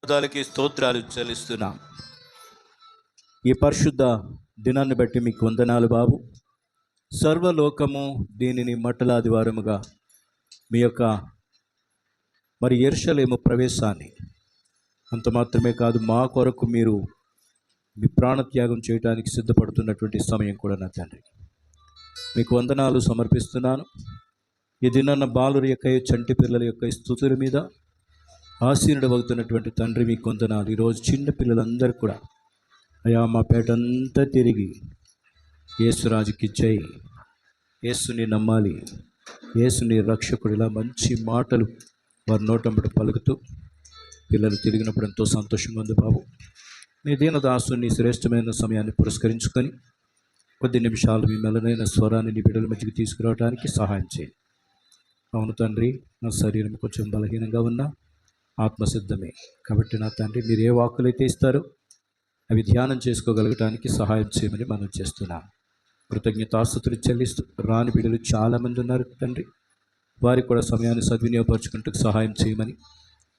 పదాలకి స్తోత్రాలు చెల్లిస్తున్నాం. ఈ పరిశుద్ధ దినాన్ని బట్టి మీకు వందనాలు బాబు. సర్వలోకము దీనిని మట్టలాదివారముగా మీ యొక్క యెరూషలేము ప్రవేశాన్ని అంత మాత్రమే కాదు, మా కొరకు మీరు మీ ప్రాణత్యాగం చేయడానికి సిద్ధపడుతున్నటువంటి సమయం కూడా నా తండ్రి మీకు వందనాలు సమర్పిస్తున్నాను. ఈ దినాన్న బాలుర యొక్క చంటి పిల్లల యొక్క స్తుతుల మీద ఆశీనుడవుతున్నటువంటి తండ్రి మీకు వందనాలు. ఈరోజు చిన్న పిల్లలందరూ కూడా అయా మా పేటంతా తిరిగి యేసురాజుకి జై, యేసుని నమ్మాలి, యేసుని రక్షకుడు, ఇలా మంచి మాటలు వారి నోటంబడి పలుకుతూ పిల్లలు తిరిగినప్పుడు ఎంతో సంతోషంగా ఉంది బాబు. నీ దీనదాసుని శ్రేష్టమైన సమయాన్ని పురస్కరించుకొని కొద్ది నిమిషాలు మీ మెలనైన స్వరాన్ని నీ బిడ్డల మధ్యకి తీసుకురావడానికి సహాయం చేయండి. అవును తండ్రి, నా శరీరం కొంచెం బలహీనంగా ఉన్నా ఆత్మసిద్ధమే కాబట్టి నా తండ్రి మీరు ఏ వాక్కులైతే ఇస్తారో అవి ధ్యానం చేసుకోగలగటానికి సహాయం చేయమని మనం చేస్తున్నాం. కృతజ్ఞతాస్తుతులు చెల్లిస్తూ రాని బిడ్డలు చాలామంది ఉన్నారు తండ్రి, వారికి కూడా సమయాన్ని సద్వినియోగపరచుకుంటూ సహాయం చేయమని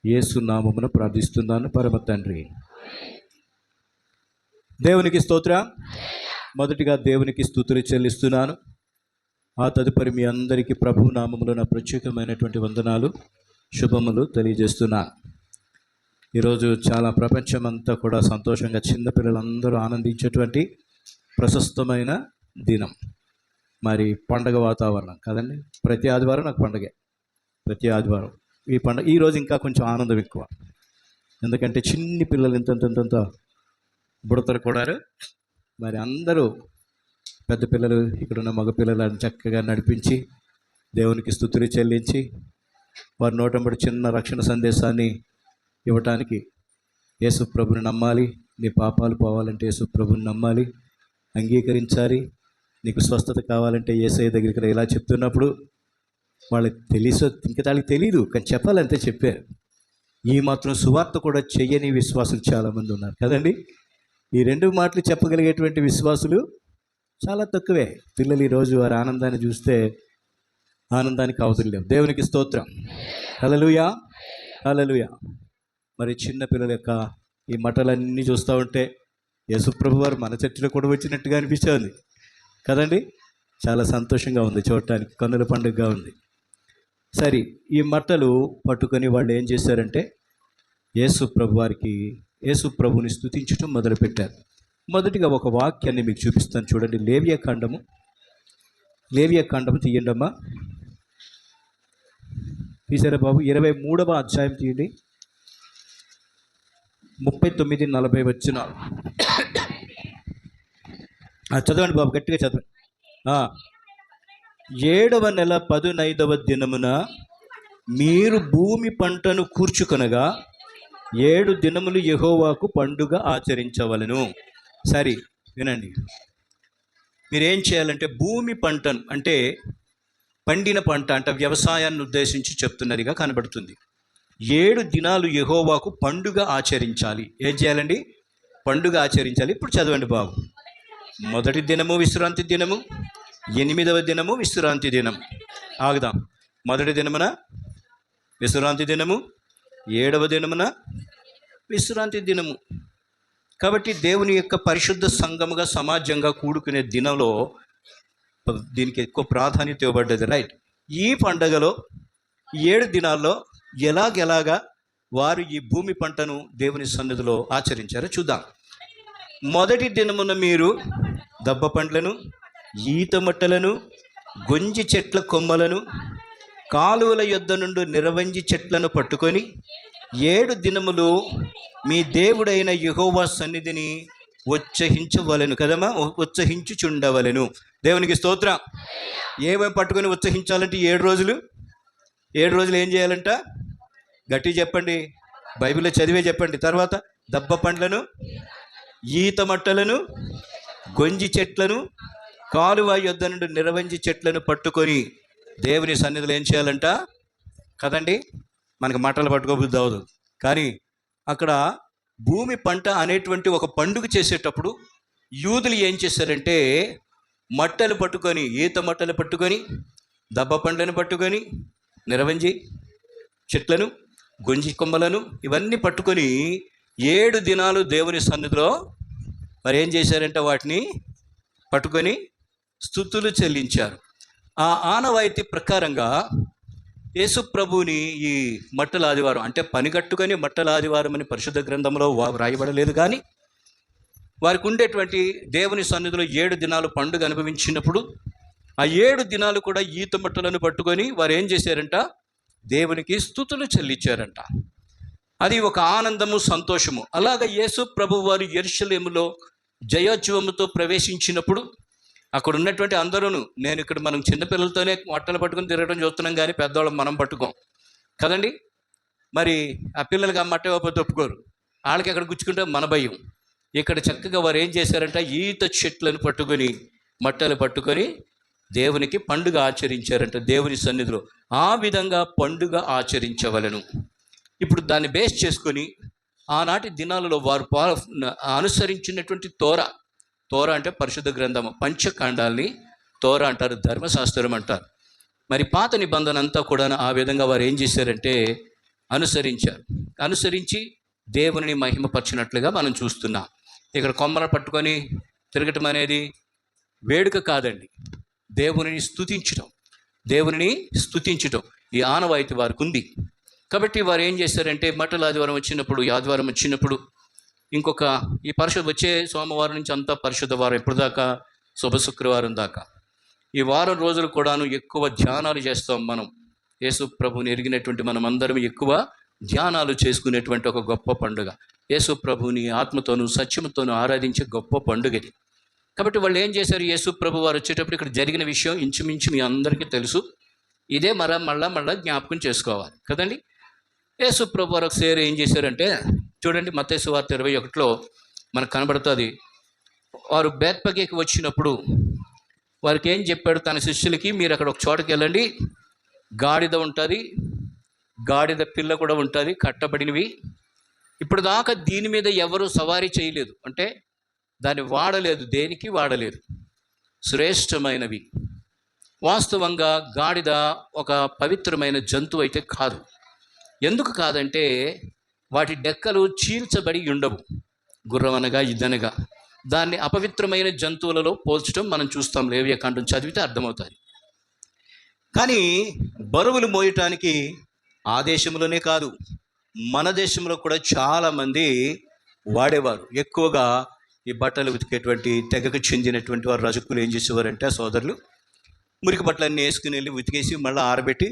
యేసు నామమున ప్రార్థిస్తున్నాను పరమ తండ్రి. దేవునికి స్తోత్రం. మొదటిగా దేవునికి స్తుతులు చెల్లిస్తున్నాను. ఆ తదుపరి మీ అందరికీ ప్రభు నామములో నా ప్రత్యేకమైనటువంటి వందనాలు, శుభములు తెలియజేస్తున్నాను. ఈరోజు చాలా ప్రపంచమంతా కూడా సంతోషంగా చిన్నపిల్లలందరూ ఆనందించేటువంటి ప్రశస్తమైన దినం. మరి పండగ వాతావరణం కదండి. ప్రతి ఆదివారం నాకు పండగే, ప్రతి ఆదివారం ఈ పండగ. ఈరోజు ఇంకా కొంచెం ఆనందం ఎక్కువ, ఎందుకంటే చిన్ని పిల్లలు ఇంతంత బుడతలు కూడా మరి అందరూ పెద్ద పిల్లలు ఇక్కడున్న మగ పిల్లలను చక్కగా నడిపించి దేవునికి స్తుతులు చెల్లించి వారి నోటంబడి చిన్న రక్షణ సందేశాన్ని ఇవ్వటానికి యేసు ప్రభుని నమ్మాలి, నీ పాపాలు పోవాలంటే యేసు ప్రభుని నమ్మాలి, అంగీకరించాలి, నీకు స్వస్థత కావాలంటే యేసయ్య దగ్గరికి ఇలా చెప్తున్నప్పుడు వాళ్ళకి ఇంకా వాళ్ళకి తెలియదు కానీ చెప్పాలంటే చెప్పారు. ఈ మాత్రం సువార్త కూడా చెయ్యని విశ్వాసులు చాలామంది ఉన్నారు కదండి. ఈ రెండు మాటలు చెప్పగలిగేటువంటి విశ్వాసులు చాలా తక్కువే. పిల్లలు ఈరోజు వారి ఆనందాన్ని చూస్తే ఆనందానికి అవసరం లేవు. దేవునికి స్తోత్రం. హల్లెలూయా, హల్లెలూయా. మరి చిన్న పిల్లల యొక్క ఈ మటలన్నీ చూస్తూ ఉంటే యేసుప్రభు వారు మన చర్చిలో కూడా వచ్చినట్టుగా అనిపిస్తుంది కదండి. చాలా సంతోషంగా ఉంది చూడటానికి, కన్నుల పండుగగా ఉంది. సరే, ఈ మట్టలు పట్టుకొని వాళ్ళు ఏం చేశారంటే యేసు ప్రభుని స్తుతించడం మొదలుపెట్టారు. మొదటిగా ఒక వాక్యాన్ని మీకు చూపిస్తాను చూడండి. లేవియా కాండము తీయండమ్మా. తీసారా బాబు? 23వ అధ్యాయం తీయండి. 39-40 వచ్చిన చదవండి బాబు, గట్టిగా చదవండి. 7వ నెల 15వ దినమున మీరు భూమి పంటను కూర్చుకొనగా 7 దినములు యెహోవాకు పండుగ ఆచరించవలెను. సరే వినండి, మీరేం చేయాలంటే భూమి పంటను అంటే పండిన పంట అంటే వ్యవసాయాన్ని ఉద్దేశించి చెప్తున్నదిగా కనబడుతుంది. 7 దినాలు యెహోవాకు పండుగ ఆచరించాలి. ఏం చేయాలండి? పండుగ ఆచరించాలి. ఇప్పుడు చదవండి బాబు. మొదటి దినము విశ్రాంతి దినము, 8వ దినము విశ్రాంతి దినం. ఆగుదాం. మొదటి దినమున విశ్రాంతి దినము, 7వ దినమున విశ్రాంతి దినము. కాబట్టి దేవుని యొక్క పరిశుద్ధ సంఘముగా సమాజంగా కూడుకునే దినంలో దీనికి ఎక్కువ ప్రాధాన్యత ఇవ్వబడ్డది. రైట్. ఈ పండగలో 7 దినాల్లో ఎలాగెలాగా వారు ఈ భూమి పంటను దేవుని సన్నిధిలో ఆచరించారో చూద్దాం. మొదటి దినమున మీరు దబ్బ పండ్లను, ఈత మట్టలను, గొంజి చెట్ల కొమ్మలను, కాలువల యొద్ద నుండి నిరవంజి చెట్లను పట్టుకొని 7 దినములు మీ దేవుడైన యెహోవా సన్నిధిని ఉత్సహించవలెను కదమ్మా, ఉత్సహించుచుండవలెను. దేవునికి స్తోత్రం. ఏమేమి పట్టుకొని ఉత్సహించాలంటే 7 రోజులు ఏం చేయాలంట? గట్టి చెప్పండి, బైబిల్లో చదివే చెప్పండి. తర్వాత దబ్బ పండ్లను, ఈత మట్టలను, గొంజి చెట్లను, కాలువ యొద్ద నుండి నిరవంజి చెట్లను పట్టుకొని దేవుని సన్నిధిలో ఏం చేయాలంట కదండి. మనకి మట్టలు పట్టుకోబుద్ధి అవ్వదు, కానీ అక్కడ భూమి పంట అనేటువంటి ఒక పండుగ చేసేటప్పుడు యూదులు ఏం చేశారంటే మట్టలు పట్టుకొని, ఈత మట్టలు పట్టుకొని, దబ్బ పండ్లను పట్టుకొని, నిరవంజి చెట్లను, గొంజి కొమ్మలను ఇవన్నీ పట్టుకొని 7 దినాలు దేవుని సన్నిధిలో మరి ఏం చేశారంటే వాటిని పట్టుకొని స్తుతులు చెల్లించారు. ఆ ఆనవాయితీ ప్రకారంగా యేసు ప్రభువుని ఈ మట్టల ఆదివారం అంటే పనిగట్టుకొని మట్టల ఆదివారం అని పరిశుద్ధ గ్రంథంలో వ్రాయబడలేదు, కానీ వారికి ఉండేటువంటి దేవుని సన్నిధిలో 7 దినాలు పండుగ అనుభవించినప్పుడు ఆ 7 దినాలు కూడా ఈత మట్టలను పట్టుకొని వారు ఏం చేశారంట, దేవునికి స్తుతులు చెల్లించారంట. అది ఒక ఆనందము, సంతోషము. అలాగ యేసు ప్రభు వారు యెరూషలేములో జయోత్సవముతో ప్రవేశించినప్పుడు అక్కడ ఉన్నటువంటి అందరూ, నేను ఇక్కడ మనం చిన్నపిల్లలతోనే మట్టలు పట్టుకొని తిరగడం చూస్తున్నాం, కానీ పెద్దవాళ్ళం మనం పట్టుకోం కదండి. మరి ఆ పిల్లలకి ఆ మట్ట ఇవ్వకపోతే ఒప్పుకోరు, వాళ్ళకి అక్కడ గుచ్చుకుంటే మన భయం. ఇక్కడ చక్కగా వారు ఏం చేశారంట, ఈత చెట్లను పట్టుకొని మట్టలు పట్టుకొని దేవునికి పండుగ ఆచరించారంట దేవుని సన్నిధిలో. ఆ విధంగా పండుగ ఆచరించవలను. ఇప్పుడు దాన్ని బేస్ చేసుకొని ఆనాటి దినాలలో వారు అనుసరించినటువంటి తోర అంటే పరిశుద్ధ గ్రంథము, పంచకాండాల్ని తోర అంటారు, ధర్మశాస్త్రం అంటారు. మరి పాత నిబంధన అంతా కూడా ఆ విధంగా వారు ఏం చేశారంటే అనుసరించారు. అనుసరించి దేవుని మహిమపరిచినట్లుగా మనం చూస్తున్నాం. ఇక్కడ కొమ్మలు పట్టుకొని తిరగటం అనేది వేడుక కాదండి, దేవునిని స్తుతించటం ఈ ఆనవాయితీ వారికి ఉంది. కాబట్టి వారు ఏం చేశారంటే మట్టల ఆదివారం వచ్చినప్పుడు, ఈ ఆదివారం వచ్చినప్పుడు ఇంకొక ఈ వచ్చే సోమవారం నుంచి అంతా పరిశుద్ధ వారం, ఎప్పుడు దాకా శుభ శుక్రవారం దాకా ఈ వారం రోజులు కూడాను ఎక్కువ ధ్యానాలు చేస్తాం. మనం యేసు ప్రభుని ఎరిగినటువంటి మనం అందరం ఎక్కువ ధ్యానాలు చేసుకునేటువంటి ఒక గొప్ప పండుగ. యేసు ప్రభుని ఆత్మతోనూ సత్యముతోనూ ఆరాధించే గొప్ప పండుగ ఇది. కాబట్టి వాళ్ళు ఏం చేశారు, యేసు ప్రభు వారు వచ్చేటప్పుడు ఇక్కడ జరిగిన విషయం ఇంచుమించు మీ అందరికీ తెలుసు. ఇదే మళ్ళా జ్ఞాపకం చేసుకోవాలి కదండి. యేసు ప్రభు వారు ఒకసారి ఏం చేశారంటే చూడండి, మత్తయి సువార్త 21లో మనకు కనబడుతుంది. వారు బేత్పగేకి వచ్చినప్పుడు వారికి ఏం చెప్పాడు తన శిష్యులకి, మీరు అక్కడ ఒక చోటకి వెళ్ళండి, గాడిద ఉంటుంది, గాడిద పిల్ల కూడా ఉంటుంది, కట్టబడినవి. ఇప్పుడు దాకా దీని మీద ఎవరు సవారీ చేయలేదు, అంటే దాన్ని వాడలేదు, దేనికి వాడలేదు, శ్రేష్టమైనవి. వాస్తవంగా గాడిద ఒక పవిత్రమైన జంతువు అయితే కాదు. ఎందుకు కాదంటే వాటి డెక్కలు చీల్చబడి ఉండవు. గుర్రం అనగా ఇదనగా దాన్ని అపవిత్రమైన జంతువులలో పోల్చడం మనం చూస్తాం. లేవియాకాండం చదివితే అర్థమవుతుంది. కానీ బరువులు మోయటానికి ఆ దేశంలోనే కాదు, మన దేశంలో కూడా చాలామంది వాడేవారు. ఎక్కువగా ఈ బట్టలు ఉతికేటువంటి తెగకు చెందినటువంటి వారు రజకులు ఏం చేసేవారంటే సోదరులు మురికి బట్టలన్నీ వేసుకుని వెళ్ళి ఉతికేసి మళ్ళీ ఆరబెట్టి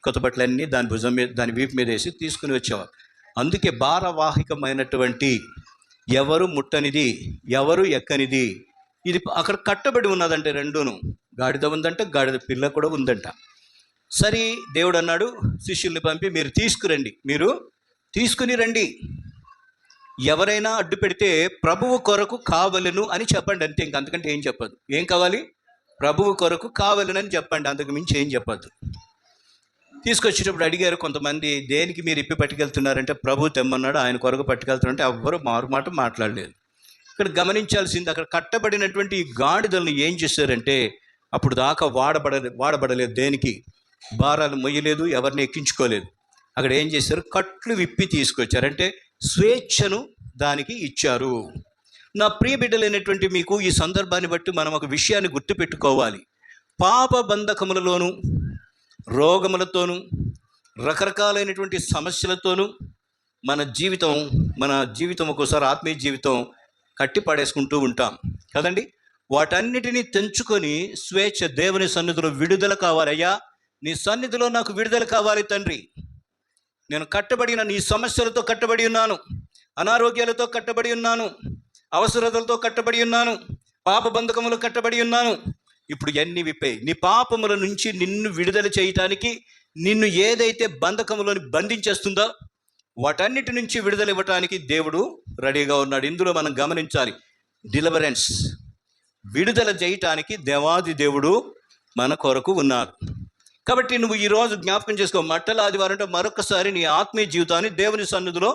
కొత్త బట్టలన్నీ దాని భుజం మీద, దాని వీపు మీద వేసి తీసుకుని వచ్చేవారు. అందుకే భారవాహికమైనటువంటి ఎవరు ముట్టనిది, ఎవరు ఎక్కనిది, ఇది అక్కడ కట్టబడి ఉన్నదంటే రెండును. గాడిద ఉందంట, గాడిద పిల్ల కూడా ఉందంట. సరే దేవుడు అన్నాడు శిష్యుల్ని పంపి, మీరు తీసుకుని రండి, ఎవరైనా అడ్డు పెడితే ప్రభువు కొరకు కావలను అని చెప్పండి, అంతే. అంతకంటే ఏం చెప్పదు. ఏం కావాలి, ప్రభువు కొరకు కావలనని చెప్పండి, అంతకు మించి ఏం చెప్పద్దు. తీసుకొచ్చేటప్పుడు అడిగారు కొంతమంది, దేనికి మీరు ఇప్పి పట్టుకెళ్తున్నారంటే ప్రభు తెమ్మన్నాడు, ఆయన కొరకు పట్టుకెళ్తున్నారంటే ఎవ్వరు మారుమాట మాట్లాడలేదు. ఇక్కడ గమనించాల్సింది, అక్కడ కట్టబడినటువంటి ఈ గాడిదలను ఏం చేశారంటే అప్పుడు దాకా వాడబడలేదు, దేనికి భారాలు మొయ్యలేదు, ఎవరిని ఎక్కించుకోలేదు. అక్కడ ఏం చేశారు, కట్లు విప్పి తీసుకొచ్చారంటే స్వేచ్ఛను దానికి ఇచ్చారు. నా ప్రియ బిడ్డలైనటువంటి మీకు ఈ సందర్భాన్ని బట్టి మనం ఒక విషయాన్ని గుర్తుపెట్టుకోవాలి. పాప బంధకములలోనూ, రోగములతోనూ, రకరకాలైనటువంటి సమస్యలతోనూ మన జీవితం ఒక్కోసారి ఆత్మీయ జీవితం కట్టి పడేసుకుంటూ ఉంటాం కదండి. వాటన్నిటినీ తెంచుకొని స్వేచ్ఛ, దేవుని సన్నిధిలో విడుదల కావాలి. అయ్యా నీ సన్నిధిలో నాకు విడుదల కావాలి తండ్రి, నేను కట్టబడిన నీ సమస్యలతో కట్టబడి ఉన్నాను, అనారోగ్యాలతో కట్టబడి ఉన్నాను, అవసరతలతో కట్టబడి ఉన్నాను, పాప బంధకములు కట్టబడి ఉన్నాను. ఇప్పుడు ఎన్ని విప్పాయి, నీ పాపముల నుంచి నిన్ను విడుదల చేయటానికి, నిన్ను ఏదైతే బంధకములను బంధించేస్తుందో వాటన్నిటి నుంచి విడుదల ఇవ్వటానికి దేవుడు రెడీగా ఉన్నాడు. ఇందులో మనం గమనించాలి, డెలివరెన్స్, విడుదల చేయటానికి దేవాది దేవుడు మన కొరకు ఉన్నారు. కాబట్టి నువ్వు ఈరోజు జ్ఞాపకం చేసుకో, మట్టల ఆదివారం అంటే మరొకసారి నీ ఆత్మీయ జీవితాన్ని దేవుని సన్నిధిలో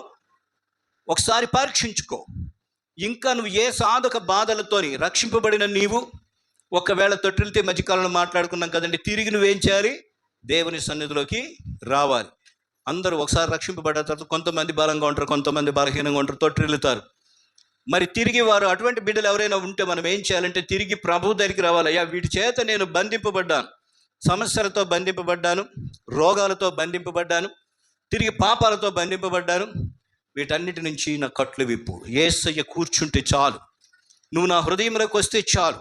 ఒకసారి పరీక్షించుకో. ఇంకా నువ్వు ఏ సాధక బాధలతోని రక్షింపబడిన నీవు, ఒకవేళ తొట్టిల్తే మధ్యకాలంలో మాట్లాడుకున్నాం కదండి, తిరిగి నువ్వేం చేయాలి, దేవుని సన్నిధిలోకి రావాలి. అందరూ ఒకసారి రక్షింపబడ్డ తర్వాత కొంతమంది బలంగా ఉంటారు, కొంతమంది బలహీనంగా ఉంటారు, తొట్టిల్లుతారు. మరి తిరిగి వారు అటువంటి బిడ్డలు ఎవరైనా ఉంటే మనం ఏం చేయాలంటే తిరిగి ప్రభు దగ్గరికి రావాలి. అయ్యా, వీటి చేత నేను బంధింపబడ్డాను, సమస్యలతో బంధింపబడ్డాను, రోగాలతో బంధింపబడ్డాను, తిరిగి పాపాలతో బంధింపబడ్డాను, వీటన్నిటి నుంచి నా కట్లు విప్పు. యేసయ్య కూర్చుంటే చాలు, నువ్వు నా హృదయంలోకి వస్తే చాలు,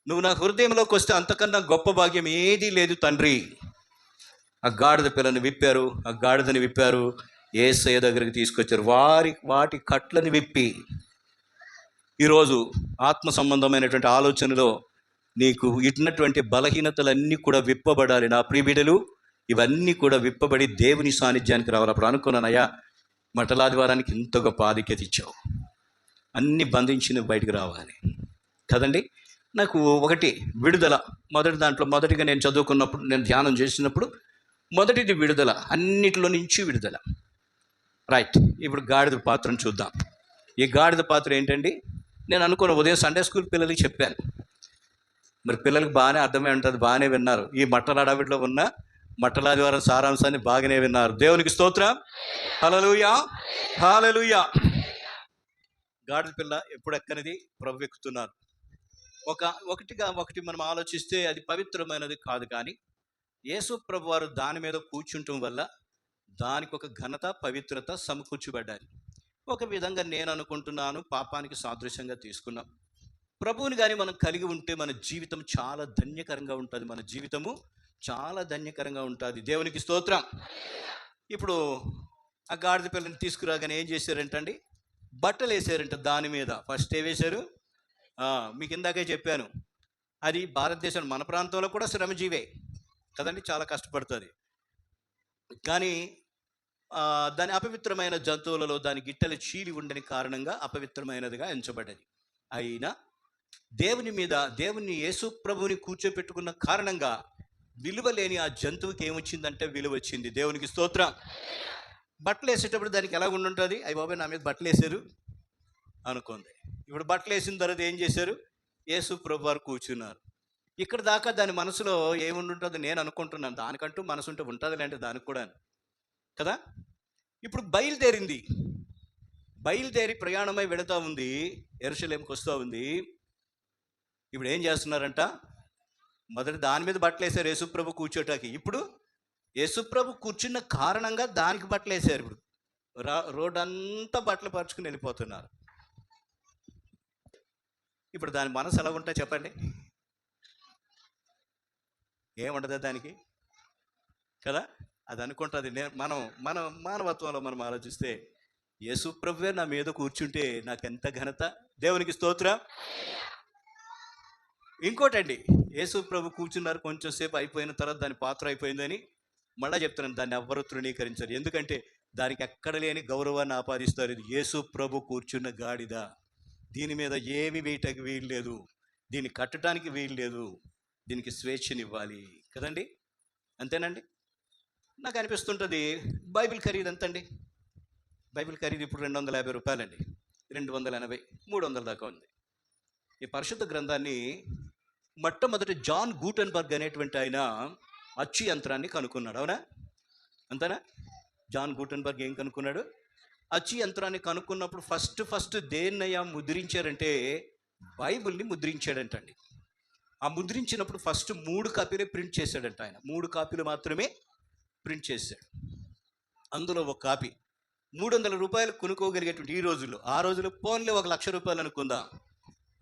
నువ్వు నా హృదయంలోకి వస్తే అంతకన్నా గొప్ప భాగ్యం ఏదీ లేదు తండ్రి. ఆ గాడిద పిల్లని విప్పారు, ఆ గాడిదని విప్పారు, యేసయ్య దగ్గరికి తీసుకొచ్చారు. వాటి కట్లని విప్పి ఈరోజు ఆత్మ సంబంధమైనటువంటి ఆలోచనలో నీకు ఇటున్నటువంటి బలహీనతలన్నీ కూడా విప్పబడాలి. నా ప్రియబిడ్డలు, ఇవన్నీ కూడా విప్పబడి దేవుని సాన్నిధ్యానికి రావాలి. అప్పుడు అనుకున్నానయ్యా, మటలాదివారానికి ఇంత గొప్ప ఆధిక్యత ఇచ్చావు, అన్ని బంధించి బయటికి రావాలి కదండి. నాకు ఒకటి విడుదల, మొదటిగా నేను చదువుకున్నప్పుడు, నేను ధ్యానం చేసినప్పుడు మొదటిది విడుదల, అన్నిటిలో నుంచి విడుదల. రైట్, ఇప్పుడు గాడిద పాత్రను చూద్దాం. ఈ గాడిద పాత్ర ఏంటండి? నేను అనుకున్న ఉదయం సండే స్కూల్ పిల్లలకి చెప్పాను. మరి పిల్లలకి బాగానే అర్థమై ఉంటుంది, బాగానే విన్నారు. ఈ మట్టలాడవిలో ఉన్న మట్టలాదివారం సారాంశాన్ని బాగానే విన్నారు. దేవునికి స్తోత్రం, హల్లెలూయా, హల్లెలూయా. గాడిద పిల్ల ఎప్పుడు ఎక్కనిది, ప్రభు ఎక్కుతున్నారు. ఒకటి మనం ఆలోచిస్తే అది పవిత్రమైనది కాదు, కానీ యేసు ప్రభు వారు దాని మీద కూర్చుంటం వల్ల దానికి ఒక ఘనత, పవిత్రత సమకూర్చబడ్డాయి. ఒక విధంగా నేను అనుకుంటున్నాను, పాపానికి సాదృశ్యంగా తీసుకున్నాం. ప్రభువుని కానీ మనం కలిగి ఉంటే మన జీవితం చాలా ధన్యకరంగా ఉంటుంది, మన జీవితము చాలా ధన్యకరంగా ఉంటుంది. దేవునికి స్తోత్రం. ఇప్పుడు ఆ గాడిద పిల్లని తీసుకురాగానే ఏం చేశారంటండి? బట్టలు వేసారంట దాని మీద. ఫస్ట్ ఏ వేశారు? మీకు ఇందాకే చెప్పాను, అది భారతదేశం, మన ప్రాంతంలో కూడా శ్రమజీవే కదండి, చాలా కష్టపడుతుంది. కానీ దాని అపవిత్రమైన జంతువులలో దాని గిట్టెలు చీలి ఉండని కారణంగా అపవిత్రమైనదిగా ఎంచబడ్డది. అయినా దేవుని యేసు ప్రభువుని కూర్చోపెట్టుకున్న కారణంగా విలువ లేని ఆ జంతువుకి ఏమొచ్చిందంటే విలువ వచ్చింది. దేవునికి స్తోత్రం. బట్టలు వేసేటప్పుడు దానికి ఎలా ఉండుంటుంది? అయ్యి బాబాయ్, నా మీద బట్టలు వేసారు అనుకుంది. ఇప్పుడు బట్టలు వేసిన తర్వాత ఏం చేశారు? యేసు ప్రభు వారు కూర్చున్నారు. ఇక్కడ దాకా దాని మనసులో ఏముంటుందో నేను అనుకుంటున్నాను. దానికంటూ మనసు ఉంటే ఉంటుంది లేంటే దానికి కూడా కదా. ఇప్పుడు బయలుదేరి ప్రయాణమై వెళుతూ ఉంది, యెరూషలేముకి వస్తూ ఉంది. ఇప్పుడు ఏం చేస్తున్నారంట? మొదటి దాని మీద బట్టలు వేసారు యేసుప్రభు కూర్చోటానికి. ఇప్పుడు యేసుప్రభు కూర్చున్న కారణంగా దానికి బట్టలు వేసారు. ఇప్పుడు రోడ్ అంతా బట్టలు పరుచుకుని వెళ్ళిపోతున్నారు. ఇప్పుడు దాని మనసు ఎలా ఉంటా చెప్పండి? ఏముండదు దానికి కదా. అది అనుకుంటుంది, మనం మానవత్వంలో మనం ఆలోచిస్తే యేసు ప్రభువే నా మీద కూర్చుంటే నాకెంత ఘనత. దేవునికి స్తోత్రం. ఇంకోటండి, యేసు ప్రభు కూర్చున్నారు, కొంచెం సేపు అయిపోయిన తర్వాత దాని పాత్ర అయిపోయిందని మళ్ళీ చెప్తున్నాను, దాన్ని ఎవ్వరూ తృణీకరించారు. ఎందుకంటే దానికి ఎక్కడ లేని గౌరవాన్ని ఆపాదిస్తారు. ఇది యేసు ప్రభు కూర్చున్న గాడిద, దీని మీద ఏమి వేయటానికి వీలు లేదు, దీన్ని కట్టడానికి వీలు లేదు, దీనికి స్వేచ్ఛనివ్వాలి కదండి. అంతేనండి. నాకు అనిపిస్తుంటుంది, బైబిల్ ఖరీదు ఎంతండి? బైబిల్ ఖరీదు ఇప్పుడు 250 రూపాయలండి. 280, 300 దాకా ఉంది. ఈ పరిశుద్ధ గ్రంథాన్ని మొట్టమొదటి జాన్ గూటెన్బర్గ్ అనేటువంటి ఆయన అచ్చు యంత్రాన్ని కనుక్కున్నాడు. అవునా? అంతేనా? జాన్ గూటెన్బర్గ్ ఏం కనుక్కున్నాడు? అచ్చు యంత్రాన్ని కనుక్కున్నప్పుడు ఫస్ట్ దేన్నయ్యా ముద్రించారంటే బైబిల్ని ముద్రించాడంటండి. ఆ ముద్రించినప్పుడు ఫస్ట్ 3 కాపీలే ప్రింట్ చేశాడంట ఆయన. 3 కాపీలు మాత్రమే ప్రింట్ చేశాడు. అందులో ఒక కాపీ 300 రూపాయలు కొనుక్కోగలిగేటువంటి ఈ రోజుల్లో, ఆ రోజుల్లో పోన్లే 1,00,000 రూపాయలు అనుకుందాం.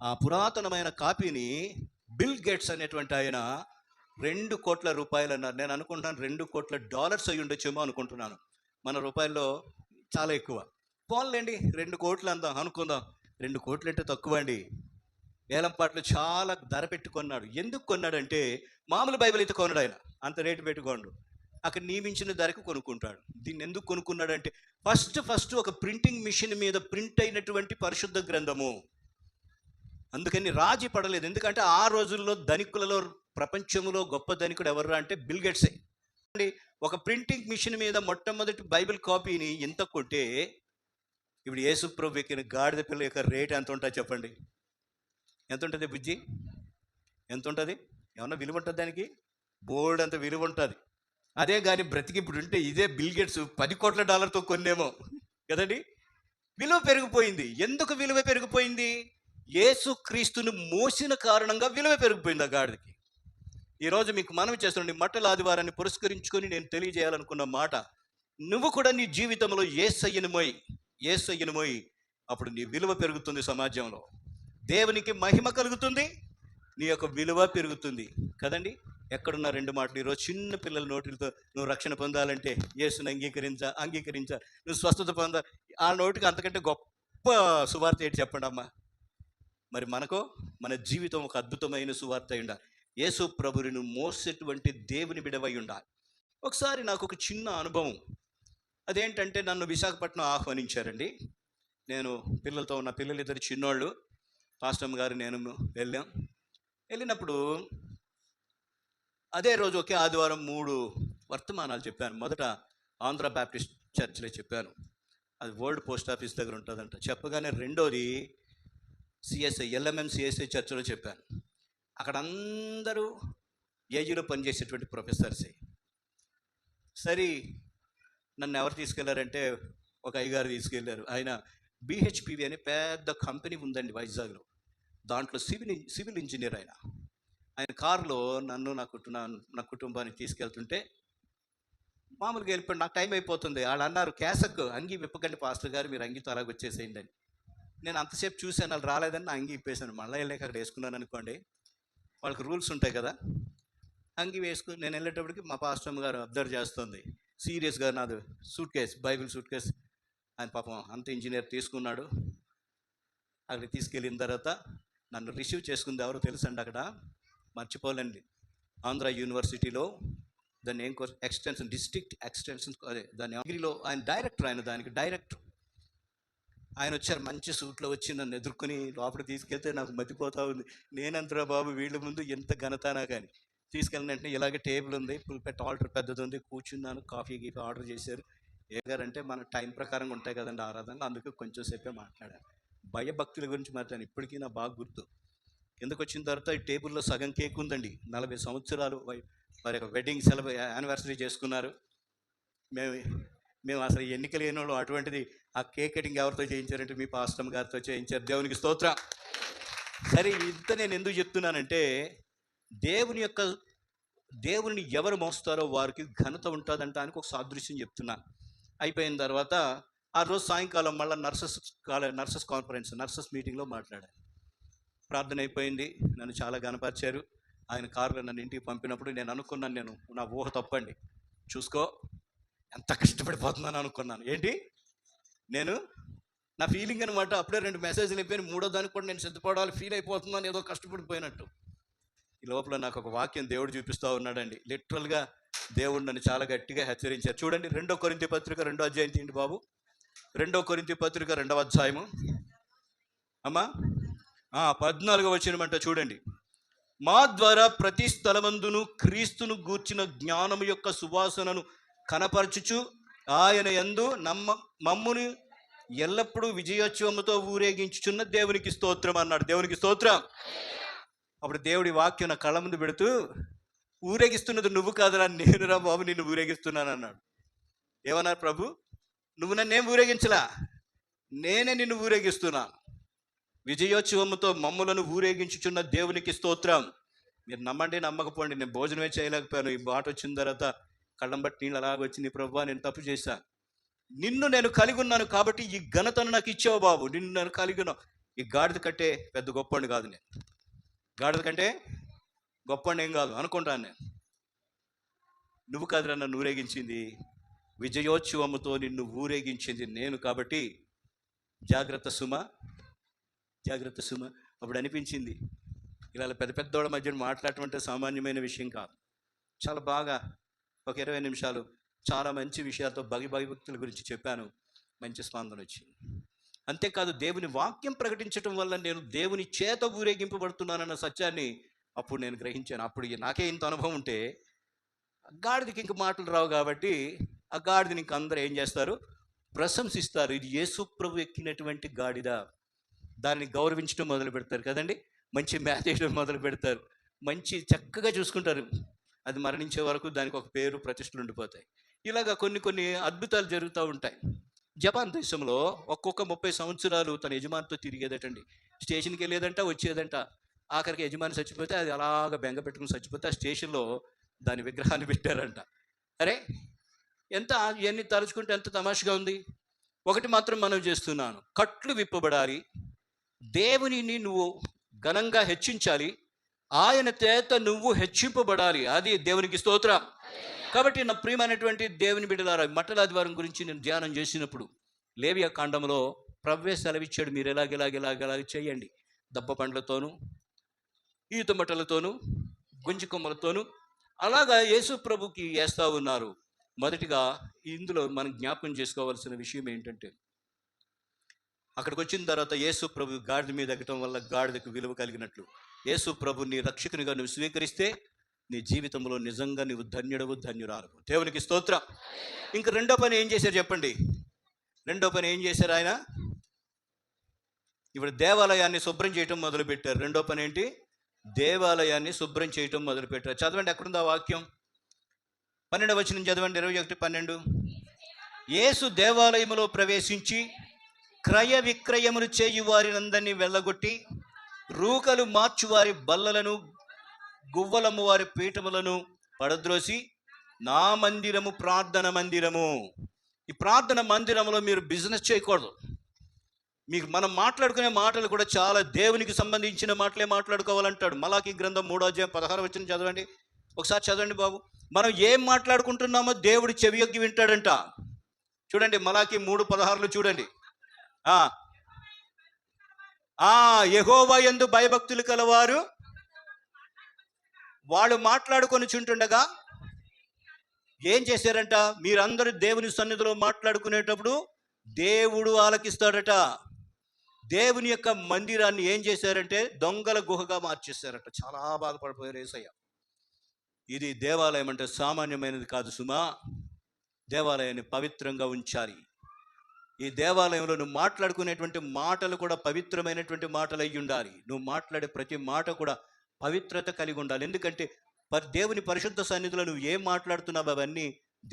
ఆ పురాతనమైన కాపీని బిల్ గేట్స్ అనేటువంటి ఆయన 2 కోట్ల రూపాయలు అన్నారు. నేను అనుకుంటున్నాను $2 కోట్ల అయి ఉండొచ్చేమో అనుకుంటున్నాను. మన రూపాయల్లో చాలా ఎక్కువ. పోన్లేండి 2 కోట్లు అందాం అనుకుందాం. 2 కోట్లు అంటే తక్కువ అండి. వేలంపాట్లు చాలా ధర పెట్టి కొన్నాడు. ఎందుకు కొన్నాడంటే మామూలు బైబిల్ అయితే కొన్నాడు ఆయన, అంత రేటు పెట్టుకోండు, అక్కడ నియమించిన ధరకు కొనుక్కుంటాడు. దీన్ని ఎందుకు కొనుక్కున్నాడంటే ఫస్ట్ ఒక ప్రింటింగ్ మిషన్ మీద ప్రింట్ అయినటువంటి పరిశుద్ధ గ్రంథము. అందుకని రాజీ పడలేదు. ఎందుకంటే ఆ రోజుల్లో ధనికులలో ప్రపంచంలో గొప్ప ధనికుడు ఎవరు అంటే బిల్ గేట్సే. ఒక ప్రింటింగ్ మిషన్ మీద మొట్టమొదటి బైబిల్ కాపీని ఎంత కొంటే, ఇప్పుడు యేసు ప్రభు ఎక్కిన గాడిద పిల్ల యొక్క రేట్ ఎంత ఉంటుంది చెప్పండి? ఎంత ఉంటుంది బుజ్జి? ఎంత ఉంటుంది? ఏమన్నా విలువ ఉంటుంది దానికి? బోల్డ్ అంత విలువ ఉంటుంది. అదే కానీ బ్రతికి ఇప్పుడు ఉంటే ఇదే బిల్ గేట్స్ $10 కోట్ల కొన్నేమో కదండి. విలువ పెరిగిపోయింది. ఎందుకు విలువ పెరిగిపోయింది? యేసుక్రీస్తుని మోసిన కారణంగా విలువ పెరిగిపోయింది ఆ గాడిదకి. ఈరోజు మీకు మనవి చేస్తున్నాను, మట్టల ఆదివారాన్ని పురస్కరించుకొని నేను తెలియజేయాలనుకున్న మాట, నువ్వు కూడా నీ జీవితంలో యేసయ్యను మోయి, అప్పుడు నీ విలువ పెరుగుతుంది సమాజంలో, దేవునికి మహిమ కలుగుతుంది, నీ యొక్క విలువ పెరుగుతుంది కదండి. ఎక్కడున్న రెండు మాటలు ఈరోజు చిన్న పిల్లల నోటితో నువ్వు రక్షణ పొందాలంటే యేసుని అంగీకరించా, నువ్వు స్వస్థత పొందా, ఆ నోటికి అంతకంటే గొప్ప సువార్త ఏంటి చెప్పండి అమ్మా. మరి మన జీవితం ఒక అద్భుతమైన సువార్త అయి ఉండాలి. యేసు ప్రభువును మోసేటువంటి దేవుని బిడవై ఉండాలి. ఒకసారి నాకు ఒక చిన్న అనుభవం, అదేంటంటే నన్ను విశాఖపట్నం ఆహ్వానించారండి. నేను పిల్లలతో ఉన్న పిల్లలిద్దరు చిన్నోళ్ళు, పాస్టమ్ గారు నేను వెళ్ళినప్పుడు అదే రోజు ఒకే ఆదివారం 3 వర్తమానాలు చెప్పాను. మొదట ఆంధ్ర బ్యాప్టిస్ట్ చర్చ్లో చెప్పాను, అది ఓల్డ్ పోస్ట్ ఆఫీస్ దగ్గర ఉంటుందంట. చెప్పగానే రెండోది LMM CSI చర్చ్లో చెప్పాను. అక్కడ అందరూ ఏజీలో పనిచేసేటువంటి ప్రొఫెసర్సే. సరే నన్ను ఎవరు తీసుకెళ్లారంటే ఒక అయ్యగారు తీసుకెళ్లారు. ఆయన BHPV అనే పెద్ద కంపెనీ ఉందండి వైజాగ్లో, దాంట్లో సివిల్ ఇంజనీర్. ఆయన కారులో నన్ను నా కుటుంబాన్ని తీసుకెళ్తుంటే మామూలుగా వెళ్ళిపోయి నాకు టైం అయిపోతుంది. వాళ్ళు అన్నారు, క్యాసక్ అంగీ విప్పకండి పాస్టర్ గారు, మీరు అంగీతో అలాగ వచ్చేసేయండి అని. నేను అంతసేపు చూశాను, వాళ్ళు రాలేదని నా అంగీ ఇప్పేశాను. మళ్ళీ వెళ్ళాక అక్కడ వేసుకున్నాను అనుకోండి, వాళ్ళకి రూల్స్ ఉంటాయి కదా. అంగీ వేసుకుని నేను వెళ్ళేటప్పటికి మా పాస్టర్ గారు అబ్జర్వ్ చేస్తుంది సీరియస్గా, నాది బైబిల్ సూట్ కేస్. ఆయన పాపం అంత ఇంజనీర్ తీసుకున్నాడు. అక్కడికి తీసుకెళ్ళిన తర్వాత నన్ను రిసీవ్ చేసుకుంది ఎవరో తెలుసండి, అక్కడ మర్చిపోలేండి, ఆంధ్ర యూనివర్సిటీలో దాన్ని ఏం కోర్స్ ఎక్స్టెన్షన్, డిస్ట్రిక్ట్ ఎక్స్టెన్షన్, అదే దాని అగ్రిలో ఆయన డైరెక్టర్, దానికి డైరెక్టర్. ఆయన వచ్చారు, మంచి సూట్లో వచ్చి నన్ను ఎదుర్కొని లోపలికి తీసుకెళ్తే నాకు మతిపోతా ఉంది. నేనంతరా బాబు వీళ్ళ ముందు ఎంత ఘనతానా కానీ. తీసుకెళ్ళిన వెంటనే ఇలాగే టేబుల్ ఉంది, పుల్పెట్ ఆర్డర్ పెద్దది ఉంది, కూర్చున్నాను. కాఫీ ఆర్డర్ చేశారు. ఏగారంటే మన టైం ప్రకారంగా ఉంటాయి కదండి ఆరాధనలు, అందుకు కొంచెం సేపే మాట్లాడాను. భయభక్తుల గురించి మాట్లాడాను, ఇప్పటికీ నా బాగా గుర్తు. కిందకు వచ్చిన తర్వాత ఈ టేబుల్లో సగం కేక్ ఉందండి. 40 సంవత్సరాలు మరి ఒక వెడ్డింగ్ యానివర్సరీ చేసుకున్నారు. మేము అసలు ఎన్నిక లేని వాళ్ళు, అటువంటిది ఆ కేక్ కటింగ్ ఎవరితో చేయించారంటే మీ పాస్టమ్ గారితో చేయించారు. దేవునికి స్తోత్రం. సరే ఇంత నేను ఎందుకు చెప్తున్నానంటే, దేవుని ఎవరు మోస్తారో వారికి ఘనత ఉంటుందంటానికి ఒక సాదృశ్యం చెప్తున్నాను. అయిపోయిన తర్వాత ఆ రోజు సాయంకాలం మళ్ళీ నర్సెస్ కాన్ఫరెన్స్, నర్సెస్ మీటింగ్లో మాట్లాడాను. ప్రార్థన అయిపోయింది, నన్ను చాలా గనపరిచారు. ఆయన కారులో నన్ను ఇంటికి పంపినప్పుడు నేను అనుకున్నాను, నా ఊహ తప్పండి, చూసుకో ఎంత కష్టపడిపోతున్నాను అనుకున్నాను. ఏంటి నేను నా ఫీలింగ్ అనమాట. అప్పుడే 2 మెసేజ్లు అయిపోయినాయి, 3వ దానికి కూడా నేను సిద్ధపడాలి, ఫీల్ అయిపోతున్నాను ఏదో కష్టపడిపోయినట్టు. ఈ లోపల నాకు ఒక వాక్యం దేవుడు చూపిస్తూ ఉన్నాడండి. లిటరల్గా దేవుడు నన్ను చాలా గట్టిగా హెచ్చరించారు. చూడండి, 2 కొరింథీ పత్రిక 2వ అధ్యాయం తీయండి బాబు. 2 కొరింథీ పత్రిక 2వ అధ్యాయము అమ్మా 14వ వచనమంట చూడండి. మా ద్వారా ప్రతి స్థలమందును క్రీస్తును గూర్చిన జ్ఞానము యొక్క సువాసనను కనపరచుచు ఆయన యందు మమ్మును ఎల్లప్పుడూ విజయోత్సవముతో ఊరేగించుచున్న దేవునికి స్తోత్రం అన్నాడు. దేవునికి స్తోత్రం. అప్పుడు దేవుడి వాక్యం నా కళ్ళ ముందు పెడుతూ, ఊరేగిస్తున్నది నువ్వు కాదురా, నేనురా బాబు నిన్ను ఊరేగిస్తున్నాను అన్నాడు. ఏమన్నారు ప్రభు, నువ్వు నన్నేం ఊరేగించలా, నేనే నిన్ను ఊరేగిస్తున్నాను. విజయోత్సవముతో మమ్ములను ఊరేగించుచున్న దేవునికి స్తోత్రం. మీరు నమ్మండి నమ్మకపోండి, నేను భోజనమే చేయలేకపోయాను. ఈ మాట వచ్చిన తర్వాత కళ్ళం బట్టి నీళ్ళు అలాగొచ్చింది. ప్రభు నేను తప్పు చేశాను, నిన్ను నేను కలిగి ఉన్నాను కాబట్టి ఈ ఘనతను నాకు ఇచ్చావు బాబు, నిన్ను నేను కలిగి ఉన్నావు. ఈ గాడిద కంటే పెద్ద గొప్పని కాదు, నేను గాడిద కంటే గొప్పని ఏం కాదు అనుకుంటాను నేను. నువ్వు కాదురా నన్ను ఊరేగించింది, విజయోత్సవముతో నిన్ను ఊరేగించింది నేను కాబట్టి జాగ్రత్త సుమ. అప్పుడు అనిపించింది, ఇలా పెద్ద పెద్దోళ్ళ మధ్య మాట్లాడటం అంటే సామాన్యమైన విషయం కాదు. చాలా బాగా ఒక 20 నిమిషాలు చాలా మంచి విషయాలతో భక్తుల గురించి చెప్పాను. మంచి స్పందన వచ్చింది. అంతేకాదు దేవుని వాక్యం ప్రకటించడం వల్ల నేను దేవుని చేత ఊరేగింపబడుతున్నానన్న సత్యాన్ని అప్పుడు నేను గ్రహించాను. అప్పుడు నాకే ఇంత అనుభవం ఉంటే గాడిదకి ఇంక మాటలు రావు కాబట్టి ఆ గాడిదని ఇంక అందరూ ఏం చేస్తారు, ప్రశంసిస్తారు. ఇది యేసు ప్రభు ఎక్కినటువంటి గాడిద, దాన్ని గౌరవించడం మొదలు పెడతారు కదండి. మంచి మ్యాథ్ వేయడం మొదలు పెడతారు, మంచి చక్కగా చూసుకుంటారు. అది మరణించే వరకు దానికి ఒక పేరు ప్రతిష్టలు ఉండిపోతాయి. ఇలాగా కొన్ని కొన్ని అద్భుతాలు జరుగుతూ ఉంటాయి. జపాన్ దేశంలో ఒక్కొక్క 30 సంవత్సరాలు తన యజమానితో తిరిగేదటండి. స్టేషన్కి వెళ్ళేదంట, వచ్చేదంట. ఆఖరికి యజమాని చచ్చిపోతే అది అలాగ బెంగ పెట్టుకుని చచ్చిపోతే ఆ స్టేషన్లో దాని విగ్రహాన్ని పెట్టారంట. అరే ఎంత ఇవన్నీ తలుచుకుంటే ఎంత తమాషగా ఉంది. ఒకటి మాత్రం మనం చేస్తున్నాను, కట్లు విప్పబడాలి, దేవునిని నువ్వు ఘనంగా హెచ్చించాలి, ఆయన చేత నువ్వు హెచ్చింపబడాలి. అది దేవునికి స్తోత్రం. కాబట్టి నా ప్రియమైనటువంటి దేవుని బిడ్డలారా, మట్టల ఆదివారం గురించి నేను ధ్యానం చేసినప్పుడు లేవియా కాండంలో ప్రభువే సెలవిచ్చాడు, మీరు ఎలాగ చేయండి. దబ్బ పండ్లతోనూ, ఈత మట్టలతోనూ, గుంజి కొమ్మలతోనూ అలాగా యేసు ప్రభుకి వేస్తూ ఉన్నారు. మొదటిగా ఇందులో మనం జ్ఞాపకం చేసుకోవాల్సిన విషయం ఏంటంటే, అక్కడికి వచ్చిన తర్వాత యేసు ప్రభు గాడిద మీద ఎక్కడం వల్ల గాడిదకు విలువ కలిగినట్లు యేసు ప్రభు నీ రక్షకునిగా నువ్వు స్వీకరిస్తే నీ జీవితంలో నిజంగా నువ్వు ధన్యుడవు, ధన్యురాలవు. దేవునికి స్తోత్రం. ఇంక రెండో పని ఏం చేశారు చెప్పండి? రెండో పని ఏం చేశారు ఆయన? ఇప్పుడు దేవాలయాన్ని శుభ్రం చేయటం మొదలుపెట్టారు. రెండో పని ఏంటి? దేవాలయాన్ని శుభ్రం చేయటం మొదలుపెట్టారు. చదవండి, ఎక్కడుంది ఆ వాక్యం? 12వ వచనం చదవండి, 21:12. యేసు దేవాలయములో ప్రవేశించి క్రయ విక్రయములు చేయు వారినందరినీ వెళ్ళగొట్టి, రూకలు మార్చువారి బల్లలను, గువ్వలము వారి పీఠములను పడద్రోసి, నా మందిరము ప్రార్థన మందిరము. ఈ ప్రార్థన మందిరంలో మీరు బిజినెస్ చేయకూడదు. మీకు మనం మాట్లాడుకునే మాటలు కూడా చాలా దేవునికి సంబంధించిన మాటలే మాట్లాడుకోవాలంటాడు. మలాకీ గ్రంథం 3వ అధ్యాయం 16వ వచనం చదవండి. ఒకసారి చదవండి బాబు. మనం ఏం మాట్లాడుకుంటున్నామో దేవుడు చెవియొగ్గి వింటాడంట. చూడండి, మలాకీ 3:16 చూడండి. యెహోవా యందు భయభక్తులు కలవారు వాళ్ళు మాట్లాడుకొని చుంటుండగా ఏం చేశారంట? మీరందరూ దేవుని సన్నిధిలో మాట్లాడుకునేటప్పుడు దేవుడు ఆలకిస్తాడట. దేవుని యొక్క మందిరాన్ని ఏం చేశారంటే దొంగల గుహగా మార్చేశారట. చాలా బాధపడిపోయారు యేసయ్య. ఇది దేవాలయం అంటే సామాన్యమైనది కాదు సుమా. దేవాలయాన్ని పవిత్రంగా ఉంచాలి. ఈ దేవాలయంలో నువ్వు మాట్లాడుకునేటువంటి మాటలు కూడా పవిత్రమైనటువంటి మాటలు అయి ఉండాలి. నువ్వు మాట్లాడే ప్రతి మాట కూడా పవిత్రత కలిగి ఉండాలి. ఎందుకంటే దేవుని పరిశుద్ధ సన్నిధిలో నువ్వు ఏం మాట్లాడుతున్నావు అవన్నీ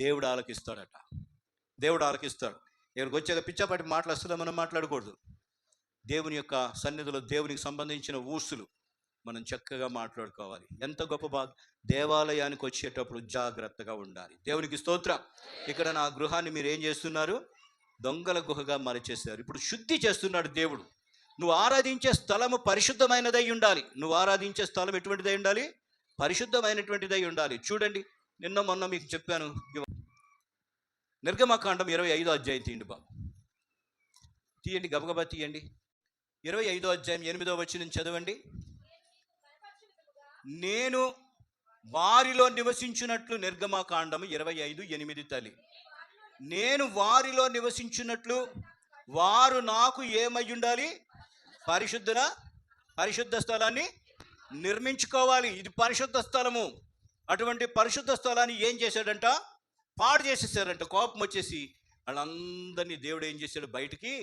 దేవుడు ఆలకిస్తాడట. దేవుడు ఆలకిస్తాడు. ఇక్కడికి వచ్చాక పిచ్చాపాటి మాటలు అసలు మనం మాట్లాడకూడదు. దేవుని యొక్క సన్నిధిలో దేవునికి సంబంధించిన ఊసులు మనం చక్కగా మాట్లాడుకోవాలి. ఎంత గొప్ప దేవాలయానికి వచ్చేటప్పుడు జాగ్రత్తగా ఉండాలి. దేవునికి స్తోత్రం. ఇక్కడ నా గృహాన్ని మీరు ఏం చేస్తున్నారు? దొంగల గుహగా మరచేశారు. ఇప్పుడు శుద్ధి చేస్తున్నాడు దేవుడు. నువ్వు ఆరాధించే స్థలము పరిశుద్ధమైనదై ఉండాలి. నువ్వు ఆరాధించే స్థలం ఎటువంటిదై ఉండాలి? పరిశుద్ధమైనటువంటిదై ఉండాలి. చూడండి, నిన్న మొన్న మీకు చెప్పాను. నిర్గమకాండం 25వ అధ్యాయం తీయండి బాబు. తీయండి, గబగబా తీయండి. 25వ అధ్యాయం 8వ వచనం చదవండి. నేను వారిలో నివసించున్నట్లు, నిర్గమకాండం 25:8 తల్లి. నేను వారిలో నివసించున్నట్లు వారు నాకు ఏమై ఉండాలి? పరిశుద్ధ స్థలాన్ని నిర్మించుకోవాలి. ఇది పరిశుద్ధ స్థలము. అటువంటి పరిశుద్ధ స్థలాన్ని ఏం చేశాడంట? పాడు చేసేసారంట. కోపం వచ్చేసి వాళ్ళందరినీ దేవుడు ఏం చేశాడు? బయటికి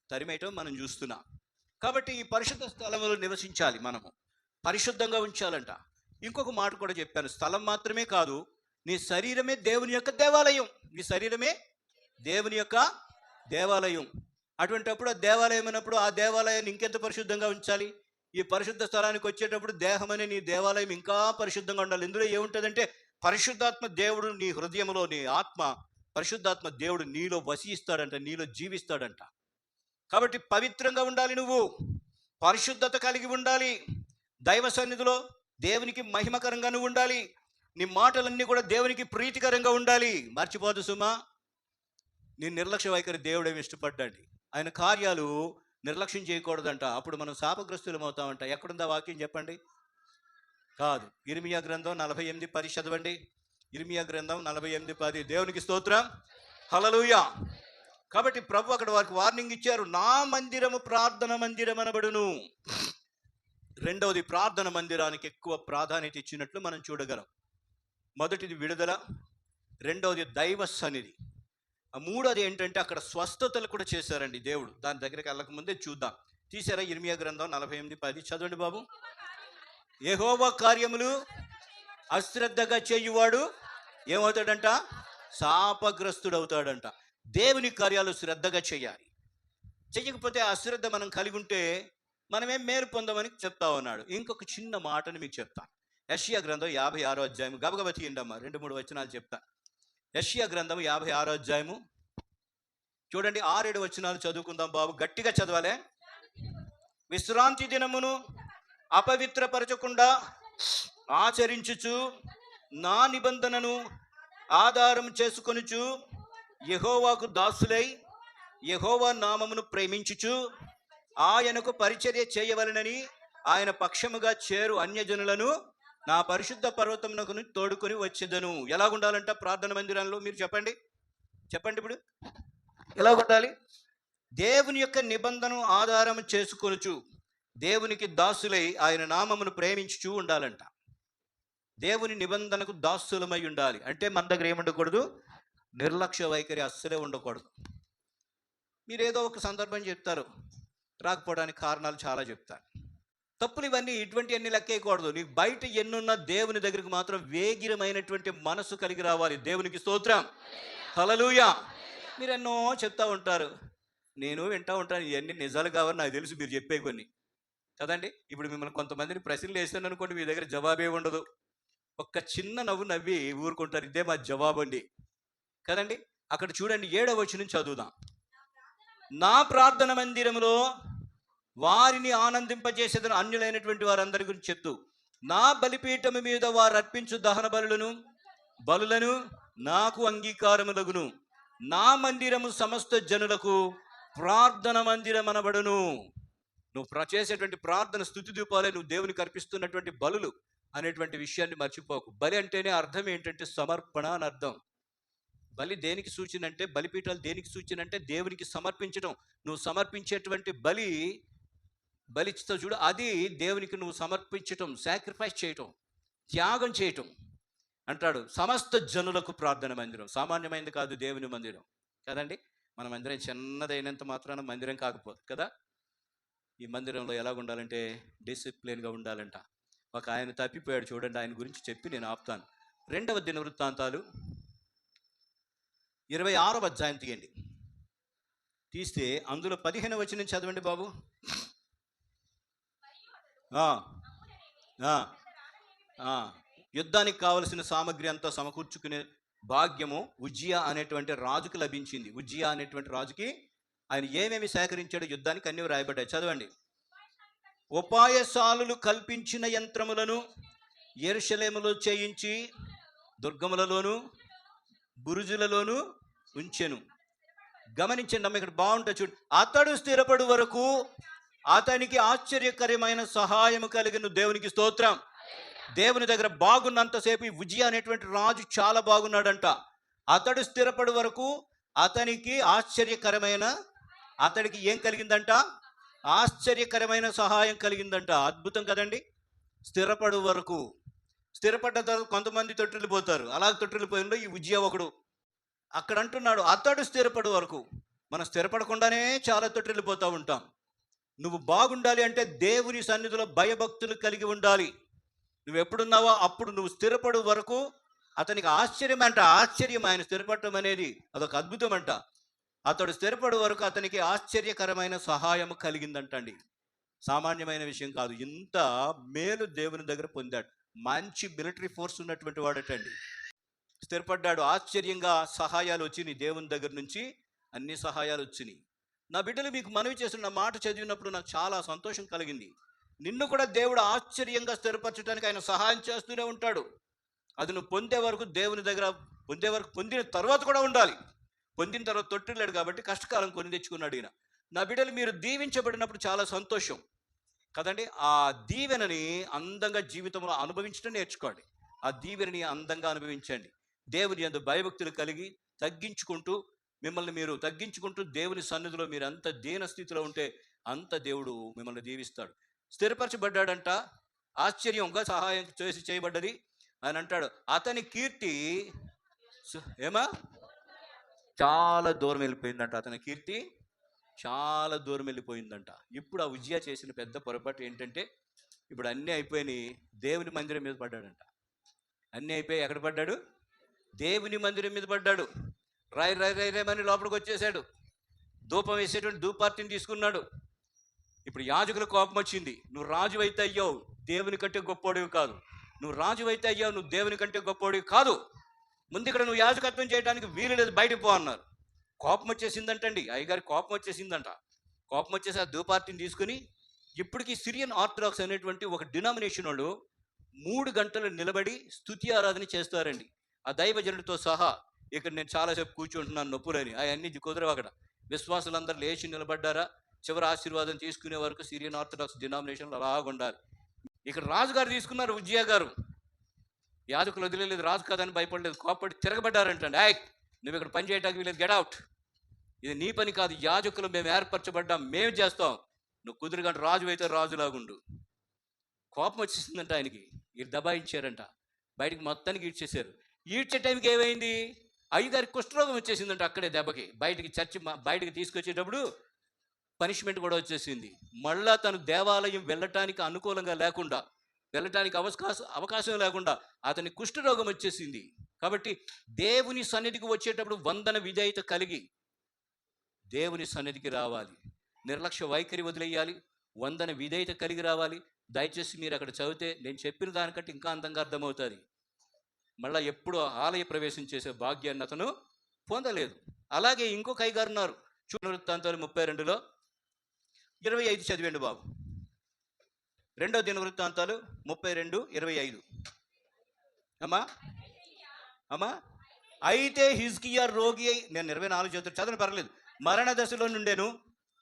తరిమేయటం మనం చూస్తున్నాం. కాబట్టి ఈ పరిశుద్ధ స్థలంలో నివసించాలి, మనము పరిశుద్ధంగా ఉంచాలంట. ఇంకొక మాట కూడా చెప్పాను, స్థలం మాత్రమే కాదు, నీ శరీరమే దేవుని యొక్క దేవాలయం. నీ శరీరమే దేవుని యొక్క దేవాలయం. అటువంటిప్పుడు ఆ దేవాలయం అన్నప్పుడు ఆ దేవాలయాన్ని ఇంకెంత పరిశుద్ధంగా ఉంచాలి? ఈ పరిశుద్ధ స్థలానికి వచ్చేటప్పుడు దేహం అనే నీ దేవాలయం ఇంకా పరిశుద్ధంగా ఉండాలి. ఇందులో ఏముంటుందంటే పరిశుద్ధాత్మ దేవుడు నీ హృదయంలో, నీ ఆత్మ పరిశుద్ధాత్మ దేవుడు నీలో వసిస్తాడంట, నీలో జీవిస్తాడంట. కాబట్టి పవిత్రంగా ఉండాలి, నువ్వు పరిశుద్ధత కలిగి ఉండాలి. దైవ సన్నిధిలో దేవునికి మహిమకరంగా నువ్వు ఉండాలి. నీ మాటలన్నీ కూడా దేవునికి ప్రీతికరంగా ఉండాలి. మర్చిపోదు సుమా, నీ నిర్లక్ష్య వైఖరి దేవుడేమి ఇష్టపడ్డాడు. ఆయన కార్యాలు నిర్లక్ష్యం చేయకూడదంట. అప్పుడు మనం శాపగ్రస్తులం అవుతామంట. ఎక్కడుందా వాక్యం చెప్పండి? కాదు, ఇర్మియా గ్రంథం 48:10 చదవండి. ఇర్మియా గ్రంథం 48:10. దేవునికి స్తోత్రం, హల్లెలూయా. కాబట్టి ప్రభు అక్కడ వారికి వార్నింగ్ ఇచ్చారు. నా మందిరము ప్రార్థన మందిరం అనబడును. రెండవది, ప్రార్థన మందిరానికి ఎక్కువ ప్రాధాన్యత ఇచ్చినట్లు మనం చూడగలం. మొదటిది విడుదల, రెండవది దైవ సన్నిధి, మూడోది ఏంటంటే అక్కడ స్వస్థతలు కూడా చేశారండి దేవుడు. దాని దగ్గరికి వెళ్ళకముందే చూద్దాం. తీసారా? ఇర్మియా గ్రంథం 48:10 చదవండి బాబు. యెహోవా కార్యములు అశ్రద్ధగా చేయువాడు ఏమవుతాడంట? శాపగ్రస్తుడవుతాడంట. దేవుని కార్యాలు శ్రద్ధగా చేయాలి. చెయ్యకపోతే అశ్రద్ధ మనం కలిగి ఉంటే మనమేం మేలు పొందమని చెప్తా ఉన్నాడు. ఇంకొక చిన్న మాటని మీకు చెప్తాను. యెషయా గ్రంథం 56వ అధ్యాయం, గబగబా తీయండమ్మా, 2-3 వచనాలు చెప్తా. యెషయా గ్రంథం 56వ అధ్యాయము చూడండి, 6-7 వచనాలు చదువుకుందాం బాబు, గట్టిగా చదవాలే. విశ్రాంతి దినమును అపవిత్రపరచకుండా ఆచరించుచు నా నిబంధనను ఆధారం చేసుకొనుచు యెహోవాకు దాసులై యెహోవా నామమును ప్రేమించుచు ఆయనకు పరిచర్య చేయవలెనని ఆయన పక్షముగా చేరు అన్యజనులను నా పరిశుద్ధ పర్వతమునకు తోడుకొని వచ్చేదను. ఎలాగుండాలంట ప్రార్థన మందిరంలో? మీరు చెప్పండి ఇప్పుడు ఎలాగుండాలి? దేవుని యొక్క నిబంధన ఆధారం చేసుకొనుచు దేవునికి దాసులై ఆయన నామమును ప్రేమించుచూ ఉండాలంట. దేవుని నిబంధనకు దాసులమై ఉండాలి. అంటే మన దగ్గర ఏముండకూడదు? నిర్లక్ష్య వైఖరి అస్సలే ఉండకూడదు. మీరు ఏదో ఒక సందర్భం చెప్తారు, రాకపోవడానికి కారణాలు చాలా చెప్తారు. తప్పులు ఇవన్నీ ఇటువంటివన్నీ లెక్కేయకూడదు. నీకు బయట ఎన్నున్న దేవుని దగ్గరికి మాత్రం వేగిరమైనటువంటి మనసు కలిగి రావాలి. దేవునికి స్తోత్రం, హల్లెలూయా. మీరు ఎన్నో చెప్తా ఉంటారు, నేను వింటూ ఉంటాను. ఇవన్నీ నిజాలు కావాలి నాకు తెలుసు, మీరు చెప్పే కొన్ని కదండి. ఇప్పుడు మిమ్మల్ని కొంతమందిని ప్రశ్నలు వేస్తాను అనుకోండి, మీ దగ్గర జవాబే ఉండదు. ఒక్క చిన్న నవ్వు నవ్వి ఊరుకుంటారు, ఇదే మా జవాబు అండి కదండి. అక్కడ చూడండి, 7వ వచనం చదువుదాం. నా ప్రార్థన మందిరములో వారిని ఆనందింపజేసేదని అన్యులైనటువంటి వారందరి గురించి చెప్తూ, నా బలిపీఠము మీద వారు అర్పించు దహన బలులను నాకు అంగీకారములగును. నా మందిరము సమస్త జనులకు ప్రార్థన మందిరం అనబడును. నువ్వు చేసేటువంటి ప్రార్థన స్తుతి దీపాలే నువ్వు దేవునికి అర్పిస్తున్నటువంటి బలులు అనేటువంటి విషయాన్ని మర్చిపోకు. బలి అంటేనే అర్థం ఏంటంటే సమర్పణ అని అర్థం. బలి దేనికి సూచన అంటే, బలిపీఠాలు దేనికి సూచన అంటే దేవునికి సమర్పించడం. నువ్వు సమర్పించేటువంటి బలితో చూడు, అది దేవునికి నువ్వు సమర్పించటం, సాక్రిఫైస్ చేయటం, త్యాగం చేయటం అంటాడు. సమస్త జనులకు ప్రార్థన మందిరం. సామాన్యమైనది కాదు దేవుని మందిరం కదండి. మన మందిరం చిన్నదైనంత మాత్రాన మందిరం కాకపోదు కదా. ఈ మందిరంలో ఎలా ఉండాలంటే డిసిప్లిన్గా ఉండాలంట. ఒక ఆయన తప్పిపోయాడు చూడండి, ఆయన గురించి చెప్పి నేను ఆపుతాను. 2వ దినవృత్తాంతాలు 26వ అధ్యాయం తీయండి. తీస్తే అందులో 15వ వచనం చదవండి బాబు. యుద్ధానికి కావలసిన సామగ్రి అంతా సమకూర్చుకునే భాగ్యము ఉజ్జియా అనేటువంటి రాజుకి లభించింది. ఉజ్జియా అనేటువంటి రాజుకి ఆయన ఏమేమి సేకరించాడో యుద్ధానికి అన్నీ రాయబడ్డాయి. చదవండి. ఉపాయశాలులు కల్పించిన యంత్రములను యెరూషలేములో చేయించి దుర్గములలోను బురుజులలోను ఉంచెను. గమనించండి అమ్మ, ఇక్కడ బాగుంటుంది చూడు. అతడు స్థిరపడు వరకు అతనికి ఆశ్చర్యకరమైన సహాయము కలిగిన. దేవునికి స్తోత్రం. దేవుని దగ్గర బాగున్నంతసేపు ఈ ఉజ్జియా అనేటువంటి రాజు చాలా బాగున్నాడంట. అతడు స్థిరపడు వరకు అతనికి అతడికి ఏం కలిగిందంట? ఆశ్చర్యకరమైన సహాయం కలిగిందంట. అద్భుతం కదండి. స్థిరపడు వరకు, స్థిరపడ్డ తర్వాత కొంతమంది తొట్టిల్లిపోతారు. అలా తొట్టిల్లిపోయిందో ఈ ఉజ్జియా ఒకడు. అక్కడ అంటున్నాడు అతడు స్థిరపడు వరకు. మనం స్థిరపడకుండానే చాలా తొట్టిల్లిపోతూ ఉంటాం. నువ్వు బాగుండాలి అంటే దేవుని సన్నిధిలో భయభక్తులు కలిగి ఉండాలి. నువ్వు ఎప్పుడున్నావో అప్పుడు నువ్వు స్థిరపడు వరకు అతనికి ఆశ్చర్యం అంట. ఆశ్చర్యం, ఆయన స్థిరపడటం అనేది అదొక అద్భుతం అంట. అతడు స్థిరపడు వరకు అతనికి ఆశ్చర్యకరమైన సహాయం కలిగిందంటండి. సామాన్యమైన విషయం కాదు. ఇంత మేలు దేవుని దగ్గర పొందాడు. మంచి మిలిటరీ ఫోర్స్ ఉన్నటువంటి వాడటండి. స్థిరపడ్డాడు. ఆశ్చర్యంగా సహాయాలు వచ్చినాయి దేవుని దగ్గర నుంచి, అన్ని సహాయాలు వచ్చినాయి. నా బిడ్డలు మీకు మనవి చేస్తున్న మాట చదివినప్పుడు నాకు చాలా సంతోషం కలిగింది. నిన్ను కూడా దేవుడు ఆశ్చర్యంగా స్థిరపరచడానికి ఆయన సహాయం చేస్తూనే ఉంటాడు. అది నువ్వు పొందే వరకు దేవుని దగ్గర పొందిన తర్వాత కూడా ఉండాలి. పొందిన తర్వాత తొట్టిల్లాడు కాబట్టి కష్టకాలం కొని తెచ్చుకున్నాడు ఈయన. నా బిడ్డలు మీరు దీవించబడినప్పుడు చాలా సంతోషం కదండి. ఆ దీవెనని అందంగా జీవితంలో అనుభవించడం నేర్చుకోండి. ఆ దీవెనని అందంగా అనుభవించండి. దేవుని యందు భయభక్తులు కలిగి మిమ్మల్ని మీరు తగ్గించుకుంటూ దేవుని సన్నిధిలో మీరు అంత దీన స్థితిలో ఉంటే అంత దేవుడు మిమ్మల్ని దీవిస్తాడు. స్థిరపరచబడ్డాడంట. ఆశ్చర్యంగా సహాయం చేయబడ్డది. ఆయన అంటాడు అతని కీర్తి చాలా దూరం వెళ్ళిపోయిందంట. అతని కీర్తి చాలా దూరం వెళ్ళిపోయిందంట. ఇప్పుడు ఆ ఉజ్జియా చేసిన పెద్ద పొరపాటు ఏంటంటే, ఇప్పుడు అన్నీ అయిపోయినాయి, దేవుని మందిరం మీద పడ్డాడంట. అన్నీ అయిపోయి ఎక్కడ పడ్డాడు? దేవుని మందిరం మీద పడ్డాడు. రాయి రాయి రాయి రాయమని లోపలికి వచ్చేసాడు. ధూపం వేసేటువంటి ధూపార్తిని తీసుకున్నాడు. ఇప్పుడు యాజకుల కోపం వచ్చింది. నువ్వు రాజు అయితే అయ్యావు, దేవుని కంటే గొప్పోడివి కాదు. నువ్వు రాజు అయితే అయ్యావు, నువ్వు దేవుని కంటే గొప్పోడివి కాదు. ముందు ఇక్కడ నువ్వు యాజకత్వం చేయడానికి వీలు లేదు, బయటకు పో అన్నారు. కోపం వచ్చేసిందంటండి, అయ్యగారి కోపం వచ్చేసిందంట. కోపం వచ్చేసి ఆ ధూపార్తిని తీసుకుని, ఇప్పటికీ సిరియన్ ఆర్థడాక్స్ అనేటువంటి ఒక డినామినేషన్ వాళ్ళు 3 గంటలు నిలబడి స్తుతి ఆరాధన చేస్తారండి, ఆ దైవజనుడితో సహా. ఇక్కడ నేను చాలాసేపు కూర్చుంటున్నాను నొప్పులని, అవన్నీ కుదరవు. అక్కడ విశ్వాసులందరూ లేచి నిలబడ్డారా, చివరి ఆశీర్వాదం తీసుకునే వరకు సిరియన్ ఆర్థడాక్స్ డినామినేషన్లు అలాగ ఉండాలి. ఇక్కడ రాజుగారు తీసుకున్నారు, ఉజ్జియా గారు. యాజకులు వదిలేదు, రాజు కాదని భయపడలేదు, కోపడి తిరగబడ్డారంటండి. నువ్వు ఇక్కడ పని చేయడానికి వీలేదు, గెట్ అవుట్, ఇది నీ పని కాదు, యాజకులు మేము ఏర్పరచబడ్డాం, మేము చేస్తాం, నువ్వు కుదురుగా రాజు అయితే రాజులాగుండు. కోపం వచ్చేసిందంట ఆయనకి. వీళ్ళు దబాయించారంట, బయటికి మొత్తానికి ఈడ్చేశారు. ఈడ్చే టైంకి ఏమైంది, అయ్యగారికి కుష్ఠరోగం వచ్చేసిందంట అక్కడే దెబ్బకి. బయటికి తీసుకొచ్చేటప్పుడు పనిష్మెంట్ కూడా వచ్చేసింది. మళ్ళా తను దేవాలయం వెళ్ళటానికి అనుకూలంగా లేకుండా, వెళ్ళటానికి అవకాశం లేకుండా అతని కుష్ఠరోగం వచ్చేసింది. కాబట్టి దేవుని సన్నిధికి వచ్చేటప్పుడు వందన విధేయత కలిగి దేవుని సన్నిధికి రావాలి. నిర్లక్ష్య వైఖరి వదిలేయాలి, వందన విధేయత కలిగి రావాలి. దయచేసి మీరు అక్కడ చదివితే నేను చెప్పిన దానికంటే ఇంకా అందంగా అర్థమవుతుంది. మళ్ళీ ఎప్పుడు ఆలయ ప్రవేశం చేసే భాగ్యాన్ని అతను పొందలేదు. అలాగే ఇంకొక అయ్యగారు ఉన్నారు, దినవృత్తాంతాలు 32లో 25 చదివండి బాబు. 2వ దినవృత్తాంతాలు 32:25. అమ్మా అయితే హిజ్కియా రోగి అయి, నేను 24 చదవని పర్లేదు. మరణ దశలో నుండెను.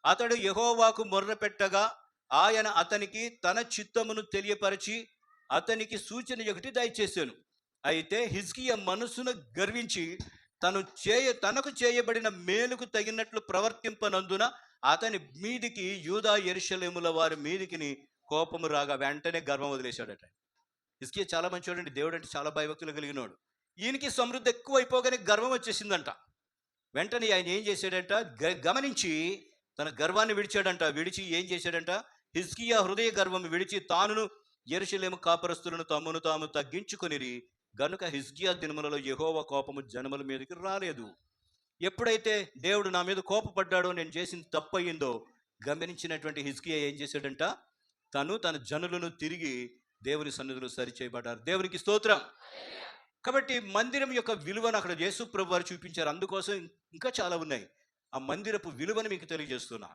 అతడు యెహోవాకు మొర్ర పెట్టగా ఆయన అతనికి తన చిత్తమును తెలియపరిచి అతనికి సూచన ఒకటి దయచేశాను. అయితే హిజ్కియా మనసును గర్వించి తనకు చేయబడిన మేలుకు తగినట్లు ప్రవర్తింపనందున అతని మీదికి యూదా యెరూషలేముల వారి మీదికి కోపము రాగా వెంటనే గర్వం వదిలేశాడట. హిజ్కియా చాలా మంచివాడండి, దేవుడు అంటే చాలా భయభక్తులు కలిగినవాడు. ఈయనకి సమృద్ధి ఎక్కువ అయిపోగానే గర్వం వచ్చేసిందంట. వెంటనే ఆయన ఏం చేశాడంట, గమనించి తన గర్వాన్ని విడిచాడంట. విడిచి ఏం చేశాడంట, హిజ్కియా హృదయ గర్వం విడిచి తానును యెరూషలేము కాపురస్తులను తమను తాము తగ్గించుకొనిరి. గనుక హిజ్కియా దినములలో యెహోవా కోపము జనముల మీదకి రాలేదు. ఎప్పుడైతే దేవుడు నా మీద కోపపడ్డాడో, నేను చేసింది తప్పయిందో గమనించినటువంటి హిజ్కియా ఏం చేశాడంట, తన జనులను తిరిగి దేవుని సన్నిధిలో సరిచేయబడ్డారు. దేవునికి స్తోత్రం. కాబట్టి మందిరం యొక్క విలువను అక్కడ యేసు ప్రభు వారు చూపించారు. అందుకోసం ఇంకా చాలా ఉన్నాయి. ఆ మందిరపు విలువను మీకు తెలియజేస్తున్నా.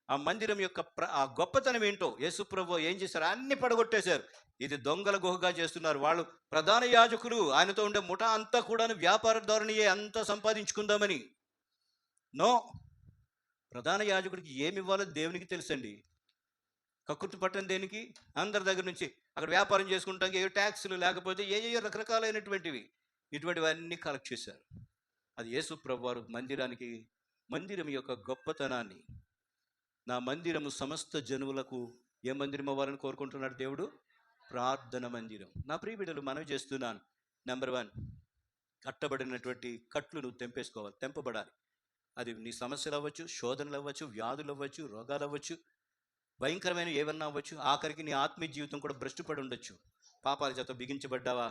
ఆ మందిరం యొక్క ఆ గొప్పతనం ఏంటో యేసు ప్రభు ఏం చేశారు, అన్ని పడగొట్టేశారు. ఇది దొంగల గుహగా చేస్తున్నారు వాళ్ళు. ప్రధాన యాజకులు, ఆయనతో ఉండే ముఠా అంతా కూడా వ్యాపార ధోరణియే, అంతా సంపాదించుకుందామని. నో, ప్రధాన యాజకుడికి ఏమి ఇవ్వాలో దేవునికి తెలుసండి. కక్కుర్తి పట్టం దేనికి, అందరి దగ్గర నుంచి అక్కడ వ్యాపారం చేసుకుంటానికి ఏ ట్యాక్సులు, లేకపోతే ఏ రకరకాలైనటువంటివి, ఇటువంటివన్నీ కలెక్ట్ చేశారు. అది యేసు ప్రభు వారు మందిరం యొక్క గొప్పతనాన్ని, నా మందిరము సమస్త జనువులకు ఏ మందిరం అవ్వాలని కోరుకుంటున్నాడు దేవుడు, ప్రార్థన మందిరం. నా ప్రియ బిడ్డలు, మనవి చేస్తున్నాను, నెంబర్ 1, కట్టబడినటువంటి కట్లు నువ్వు తెంపబడాలి. అది నీ సమస్యలు అవ్వచ్చు, శోధనలు అవ్వచ్చు, వ్యాధులు అవ్వచ్చు, రోగాలు అవ్వచ్చు, భయంకరమైన ఏమన్నా అవ్వచ్చు. ఆఖరికి నీ ఆత్మీయ జీవితం కూడా భ్రష్టుపడి ఉండొచ్చు. పాపాల చేత బిగించబడ్డావా,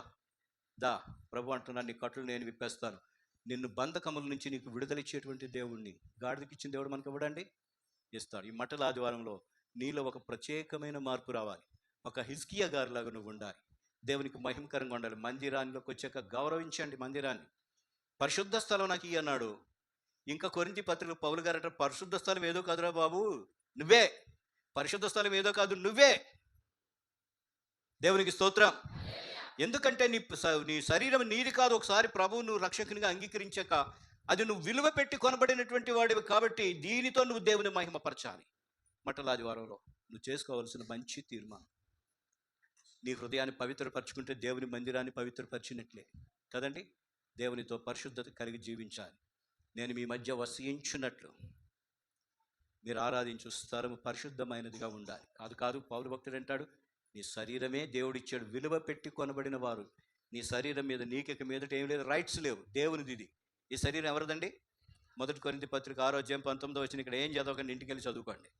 దా ప్రభు అంటున్నాను, నీ కట్లు నేను విప్పేస్తాను. నిన్ను బంధకముల నుంచి నీకు విడుదలిచ్చేటువంటి దేవుణ్ణి, గాడిదకి ఇచ్చిన దేవుడు మనకు ఇవ్వడండి, ఇస్తాడు. ఈ మట్టల ఆదివారంలో నీలో ఒక ప్రత్యేకమైన మార్పు రావాలి. ఒక హిజ్కియా గారిలాగా నువ్వు ఉండాలి, దేవునికి మహిమకరంగా ఉండాలి. మందిరానికి వచ్చాక గౌరవించండి మందిరాన్ని. పరిశుద్ధ స్థలం నాకు ఇయ్యి అన్నాడు. ఇంకా కొరింథీ పత్రిక పౌలు గారు అంటారు, పరిశుద్ధ స్థలం ఏదో కాదురా బాబు, నువ్వే. పరిశుద్ధ స్థలం ఏదో కాదు, నువ్వే. దేవునికి స్తోత్రం. ఎందుకంటే నీ శరీరం నీది కాదు. ఒకసారి ప్రభువు నువ్వు రక్షకునిగా అంగీకరించాక అది నువ్వు విలువ పెట్టి కొనబడినటువంటి వాడివి. కాబట్టి దీనితో నువ్వు దేవుని మహిమపరచాలి. మట్టల ఆదివారంలో నువ్వు చేసుకోవాల్సిన మంచి తీర్మానం, నీ హృదయాన్ని పవిత్రపరచుకుంటే దేవుని మందిరాన్ని పవిత్రపరిచినట్లే కదండి. దేవునితో పరిశుద్ధత కలిగి జీవించాలి. నేను మీ మధ్య వసించున్నట్లు మీరు ఆరాధించు స్థలము పరిశుద్ధమైనదిగా ఉండాలి. కాదు పౌలు భక్తుడు అంటాడు, నీ శరీరమే దేవుడిచ్చాడు, విలువ పెట్టి కొనబడిన వారు. నీ శరీరం మీద నీకు మీదట ఏం లేదు, రైట్స్ లేవు, దేవునిది ఇది. ఈ శరీరం ఎవరిదండి? 1 కొరింథీ పత్రిక 6వ అధ్యాయం 19వ వచనం. ఇక్కడ ఏం చదవకండి, ఇంటికి వెళ్ళి చదువుకోండి.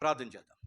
ప్రార్థన చేద్దాం.